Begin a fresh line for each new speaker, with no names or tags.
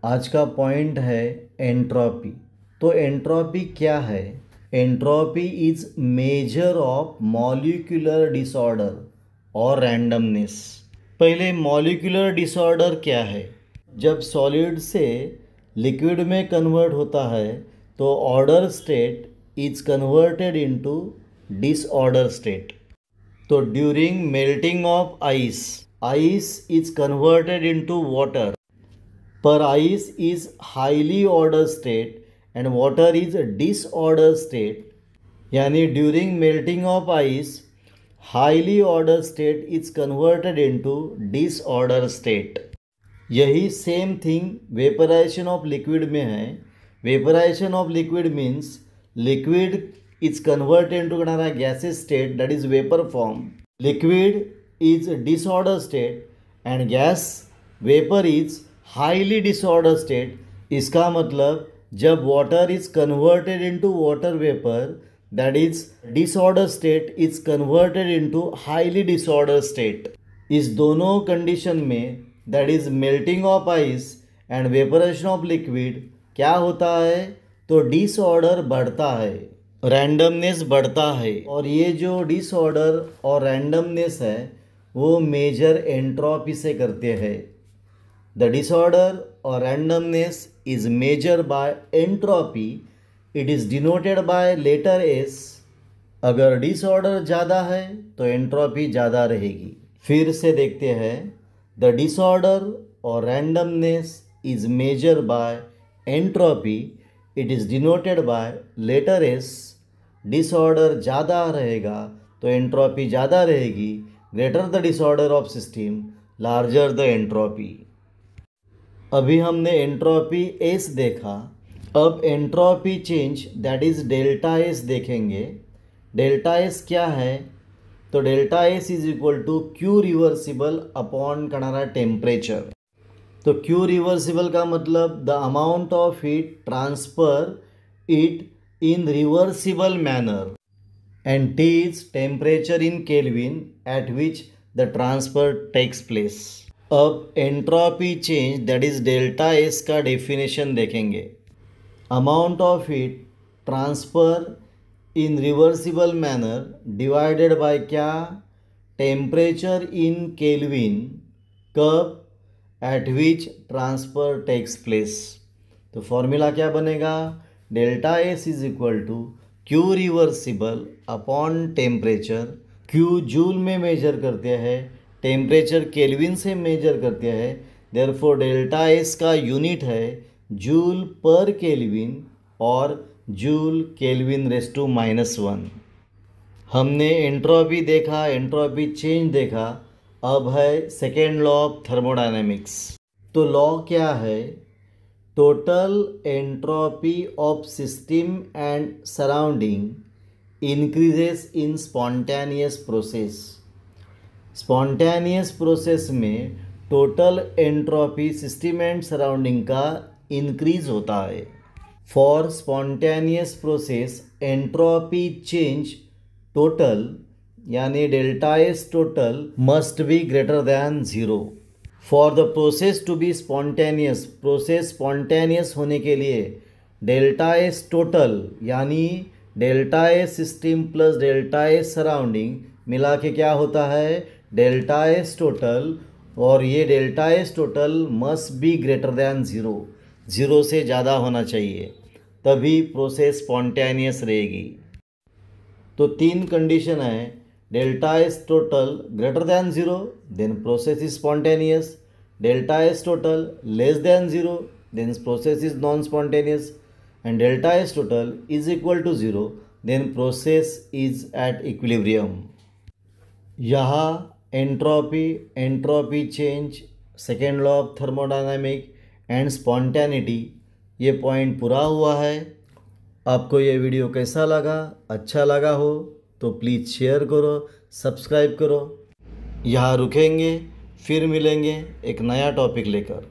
आज का पॉइंट है एंट्रोपी। तो एंट्रोपी क्या है? Entropy is measure of molecular disorder और रैंडमनेस। पहले मॉलिक्यूलर डिसऑर्डर क्या है? जब सॉलिड से लिक्विड में कन्वर्ट होता है तो order state is converted into disorder state. तो during melting of ice, ice is converted into water, पर ice is highly ordered state and water is a disordered state, यानी during melting of ice highly order state is converted into disorder state. यही same thing vaporisation of liquid में है। Vaporisation of liquid means liquid is converted into gases state, that is vapour form. Liquid is disorder state and gas vapour is highly disorder state. इसका मतलब जब water is converted into water vapour, that is disorder state is converted into highly disorder state. इस दोनों condition में, that is melting of ice and वेपरेशन of liquid, क्या होता है? तो डिसऑर्डर बढ़ता है, रैंडमनेस बढ़ता है। और ये जो डिसऑर्डर और रैंडमनेस है वो मेजर एंट्रोपी से करते हैं। The disorder or randomness is measured by entropy. It is denoted by letter S. अगर disorder ज़्यादा है तो entropy ज़्यादा रहेगी। फिर से देखते हैं। The disorder or randomness is measured by entropy. It is denoted by letter S. disorder ज़्यादा रहेगा तो entropy ज़्यादा रहेगी। Greater the disorder of system, larger the entropy. अभी हमने एंट्रोपी एस देखा। अब entropy change, that is delta S देखेंगे। डेल्टा एस क्या है? तो delta S is equal to Q reversible upon कनारा टेम्परेचर। तो क्यू रिवर्सिबल का मतलब the amount of heat transfer it in reversible manner and T is temperature in kelvin at which the transfer takes place. अब entropy change, that is delta S का definition देखेंगे। Amount of heat transfer in reversible manner divided by क्या? Temperature in kelvin, कब? At which transfer takes place. तो formula क्या बनेगा? Delta S is equal to Q reversible upon temperature. Q joule में measure करते हैं, temperature kelvin से measure करते हैं। देयरफॉर डेल्टा एस का यूनिट है जूल पर केल्विन और जूल केल्विन रेज़ टू -1। हमने एंट्रोपी देखा, एंट्रोपी चेंज देखा। अब है सेकेंड लॉ ऑफ थर्मोडायनेमिक्स। तो लॉ क्या है? Total entropy of system and surrounding increases in spontaneous process. Spontaneous process में total entropy system and surrounding का इंक्रीज होता है। For spontaneous process entropy change total, यानी delta S total must be greater than 0। For the process to be spontaneous, process spontaneous होने के लिए delta S total यानी delta S system plus delta S surrounding मिला के क्या होता है? Delta S total. और ये delta S total must be greater than 0, 0 से ज़्यादा होना चाहिए, तभी प्रोसेस स्पॉन्टेनियस रहेगी। तो 3 कंडीशन है। Delta S total greater than 0, then process is spontaneous. Delta S total less than 0, then process is non spontaneous. And delta S total is equal to 0, then process is at equilibrium. यहाँ entropy change, second law of thermodynamic and spontaneity, ये point पूरा हुआ है। आपको ये video कैसा लगा? अच्छा लगा हो तो प्लीज़ शेयर करो, सब्सक्राइब करो। यहाँ रुकेंगे, फिर मिलेंगे एक नया टॉपिक लेकर।